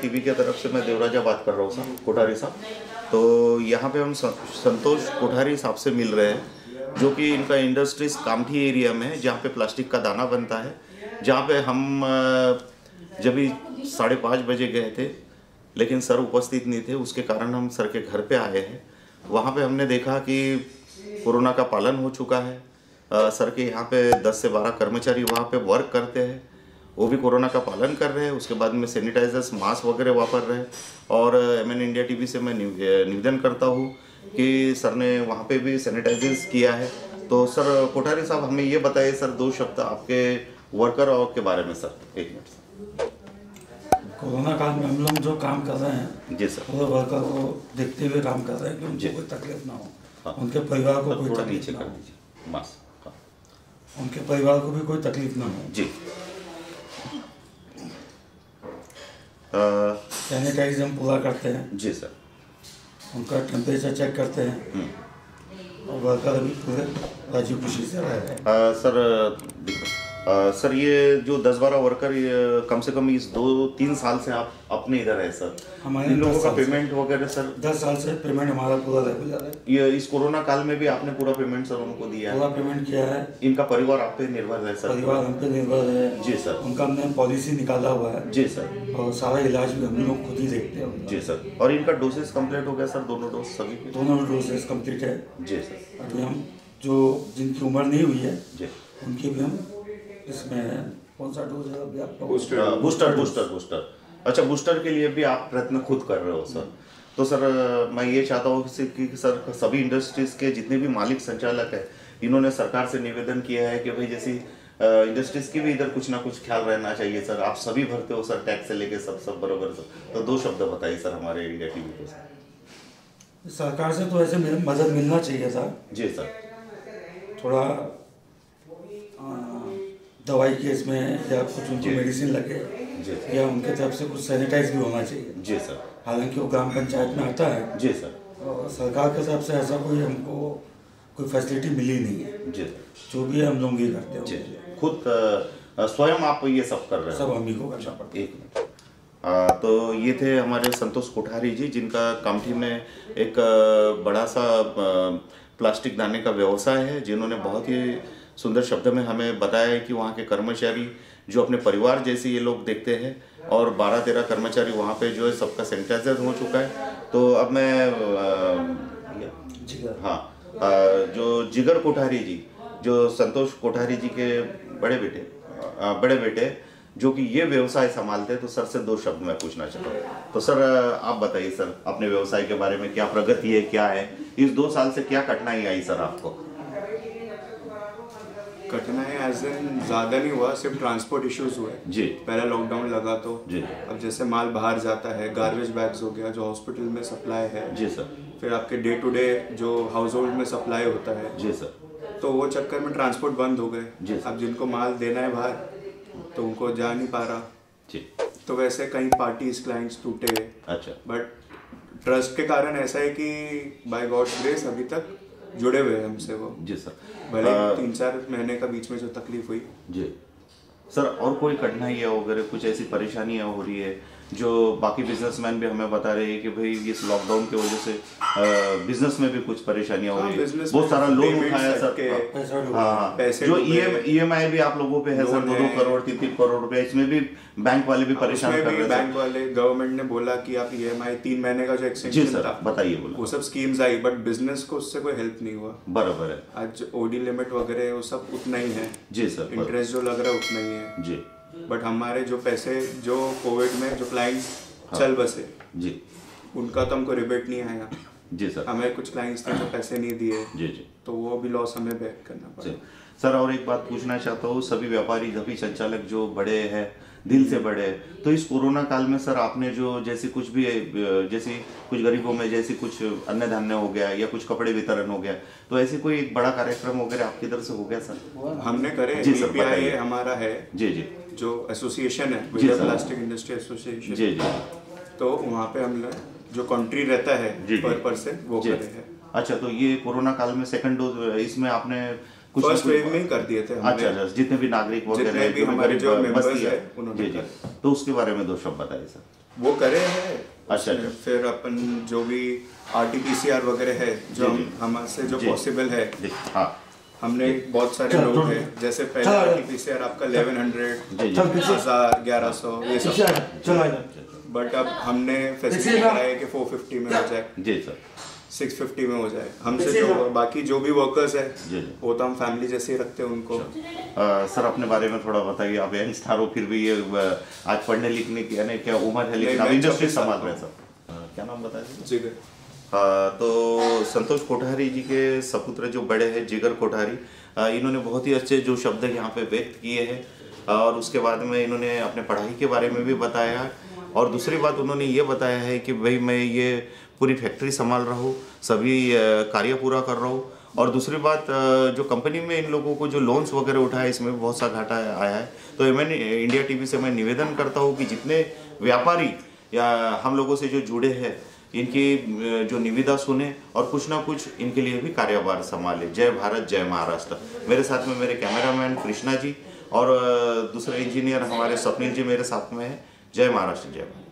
TV की तरफ से मैं देवराजा बात कर रहा हूँ साहब, कोठारी साहब। तो यहाँ पे हम संतोष कोठारी साहब से मिल रहे हैं, जो कि इनका इंडस्ट्रीज कामठी एरिया में है, जहाँ पे प्लास्टिक का दाना बनता है, जहाँ पे हम जब भी 5:30 बजे गए थे, लेकिन सर उपस्थित नहीं थे। उसके कारण हम सर के घर पे आए हैं। वहाँ पे हमने देखा कि कोरोना का पालन हो चुका है। सर के यहाँ पे 10 से 12 कर्मचारी वहाँ पे वर्क करते हैं, वो भी कोरोना का पालन कर रहे हैं। उसके बाद में सैनिटाइजर्स, मास्क वगैरह वापर रहे हैं। और MN इंडिया टीवी से मैं निवेदन करता हूँ कि सर ने वहाँ पे भी सैनिटाइजर्स किया है। तो सर कोठारी साहब, हमें ये बताइए सर 2 शब्द आपके वर्कर और के बारे में सर। 1 minute sir. कोरोना काल में हम लोग जो काम कर रहे हैं जी सर, वो वर्कर को देखते हुए काम कर रहे हैं कि उनको कोई तकलीफ ना हो। हाँ। उनके परिवार को कोई तकलीफ ना हो। बस हाँ। उनके परिवार को भी कोई तकलीफ ना हो। जी। सैनिटाइज हम पूरा करते हैं। जी सर। उनका टेम्परेचर चेक करते हैं और वर्कर अभी पूरे राजी खुशी से रह रहे हैं। सर ये जो 10-12 वर्कर कम से कम इस 2-3 साल से आप अपने इधर है सर, हमारे इन लोगों का पेमेंट वगैरह सर 10 साल से पेमेंट हमारा पूरा रेगुलर है। ये इस कोरोना काल में भी आपने पूरा पेमेंट सर उनको दिया है? पूरा पेमेंट किया है। इनका परिवार आप पे निर्भर है सर? परिवार हम पे निर्भर है। जी सर। उनका हमने पॉलिसी निकाला हुआ है। जी सर। और सारा इलाज भी हम लोग खुद ही देखते हैं। जी सर। और इनका डोसेस कंप्लीट हो गया सर? दोनों डोज सभी के? दोनों डोसेस कंप्लीट है। जी सर। अभी हम जो जिनकी उम्र नहीं हुई है जी, उनकी भी हम इसमें कौन सा डोज है अभी आपका? बूस्टर। अच्छा, बूस्टर के लिए भी आप प्रयत्न खुद कर रहे हो सर। तो सर मैं ये चाहता हूँ कि सर सभी इंडस्ट्रीज के जितने भी मालिक संचालक है, इन्होंने सरकार से निवेदन किया है कि भाई जैसी इंडस्ट्रीज की भी इधर कुछ ना कुछ ख्याल रहना चाहिए सर। आप सभी भरते हो सर, टैक्स से लेके सब बराबर सर। तो 2 शब्द बताइए सर हमारे इंडिया टीवी को सर। सरकार से तो ऐसे मदद मिलना चाहिए सर। जी सर। थोड़ा दवाई केस में या कुछ उनको मेडिसिन लगे या उनके तरफ से कुछ सैनिटाइज भी होना चाहिए। जी सर। हालांकि वो ग्राम पंचायत में आता है। जी सर। और सरकार के तरफ से ऐसा कोई हमको कोई फैसिलिटी मिली नहीं है। जी। जो भी है हम लोग ही करते हैं। खुद स्वयं आप ये सब कर रहे हैं? सब हम ही को करना पड़ता है। 1 मिनट। तो ये थे हमारे संतोष कोठारी जी, जिनका कामठी में एक बड़ा सा प्लास्टिक दाने का व्यवसाय है, जिन्होंने बहुत ही सुंदर शब्द में हमें बताया है कि वहाँ के कर्मचारी जो अपने परिवार जैसे ये लोग देखते हैं, और 12-13 कर्मचारी वहाँ पे जो है सबका सैनिटाइजर हो चुका है। तो अब मैं जो जिगर कोठारी जी, जो संतोष कोठारी जी के बड़े बेटे जो कि ये व्यवसाय संभालते हैं, तो सर से 2 शब्द मैं पूछना चाहता हूँ। तो सर आप बताइए सर अपने व्यवसाय के बारे में, क्या प्रगति है, क्या है इस 2 साल से, क्या कठिनाई आई सर आपको? कठिनाई एज इन ज़्यादा नहीं हुआ, सिर्फ ट्रांसपोर्ट इश्यूज हुए जी। पहले लॉकडाउन लगा तो जी। अब जैसे माल बाहर जाता है, गार्बेज बैग्स हो गया जो हॉस्पिटल में सप्लाई है। जी सर। फिर आपके डे टू डे जो हाउस होल्ड में सप्लाई होता है। जी सर। तो वो चक्कर में ट्रांसपोर्ट बंद हो गए। जी। अब जिनको माल देना है बाहर तो उनको जा नहीं पा रहा जी। तो वैसे कई पार्टीज क्लाइंट्स टूटे। अच्छा। बट ट्रस्ट के कारण ऐसा है कि बाय गॉड्स ग्रेस अभी तक जुड़े हुए हैं हमसे वो। जी सर। भले 3-4 महीने का बीच में जो तकलीफ हुई। जी सर। और कोई कठिनाइयाँ वगैरह कुछ ऐसी परेशानियाँ हो रही है जो बाकी बिजनेसमैन भी हमें बता रहे हैं कि भाई इस लॉकडाउन की वजह से बिजनेस में भी कुछ परेशानियाँ हो रही है? बहुत सारा लोन उठाया सर। हाँ, जो EMI भी आप लोगों पे है सर, 2-2 करोड़ 3-3 करोड़ रुपए, इसमें भी बैंक वाले भी परेशान कर रहे हैं। बैंक वाले, गवर्नमेंट ने बोला कि आप EMI 3 महीने का जो एक्सटेंशन था, बताइए बोला, वो सब स्कीम्स आई, बट बिजनेस को उससे कोई हेल्प नहीं हुआ। बराबर है। आज OD लिमिट वगैरह वो सब उतना ही है। जी सर। इंटरेस्ट जो लग रहा है उतना ही है। जी। बट हमारे जो पैसे जो कोविड में जो क्लाइंट्स चल बसे जी, उनका तो हमको रिबेट नहीं आया। जी सर। हमें कुछ क्लाइंट्स थे जो पैसे नहीं दिए। जी जी। तो वो भी लॉस हमें बेयर करना पड़ा। सर और एक बात पूछना चाहता हूँ, सभी व्यापारी सभी संचालक जो बड़े हैं, दिल से बड़े, तो इस कोरोना काल में सर आपने जो जैसे कुछ भी जैसे कुछ गरीबों में जैसे कुछ अन्न धान्य हो गया या कुछ कपड़े वितरण हो गया, तो ऐसे कोई एक बड़ा कार्यक्रम वगैरह आपकी तरफ से हो गया सर? हमने करे। जी सर, BPI हमारा है। जी जी। जो एसोसिएशन है, विजय प्लास्टिक इंडस्ट्री एसोसिएशन। जी जी। तो वहाँ पे हमने जो कंट्री रहता है पर पर्सन वो करे है। अच्छा, तो ये कोरोना काल में सेकंड डोज इसमें आपने कुछ फर्स्ट वेव में ही कर दिए थे हमने। अच्छा, जितने भी नागरिक वगैरह हमारे जो मेंबर्स है उन्होंने, तो उसके बारे में 2 शब्द बताइए सर। वो करे हैं। अच्छा। फिर अपन जो भी RT-PCR वगैरह है जो हमसे जो पॉसिबल है, हाँ हमने बहुत सारे लोग हैं, जैसे पहले RT-PCR आपका 1100, 1000, 1100 ये सब, बट अब हमने फैसिलिटी कराई कि 450 में हो जाए जी सर, 650 में हो जाए। हमसे जो बाकी जो भी वर्कर्स है वो तो हम फैमिली जैसे ही रखते हैं उनको। सर अपने बारे में थोड़ा बताइए, आप यंग स्टार हो फिर भी ये आज पढ़ने लिखने की यानी क्या उम्र है, लेकिन आप इंडस्ट्री संभाल रहे हैं सर। क्या नाम बताइए? जिगर। तो संतोष कोठारी जी के सपुत्र जो बड़े हैं जिगर कोठारी, इन्होंने बहुत ही अच्छे जो शब्द यहाँ पे व्यक्त किए हैं, और उसके बाद में इन्होंने अपने पढ़ाई के बारे में भी बताया, और दूसरी बात उन्होंने ये बताया है कि भाई मैं ये पूरी फैक्ट्री संभाल रहा हूँ, सभी कार्य पूरा कर रहा हूँ, और दूसरी बात जो कंपनी में इन लोगों को जो लोन्स वगैरह उठाए इसमें भी बहुत सा घाटा आया है। तो मैंने इंडिया टीवी से मैं निवेदन करता हूँ कि जितने व्यापारी या हम लोगों से जो जुड़े हैं इनकी जो निविदा सुने और कुछ ना कुछ इनके लिए भी कार्यभार संभाले। जय भारत जय महाराष्ट्र। मेरे साथ में मेरे कैमरामैन कृष्णा जी और दूसरे इंजीनियर हमारे स्वप्निल जी मेरे साथ में है। जय महाराष्ट्र जय भारत।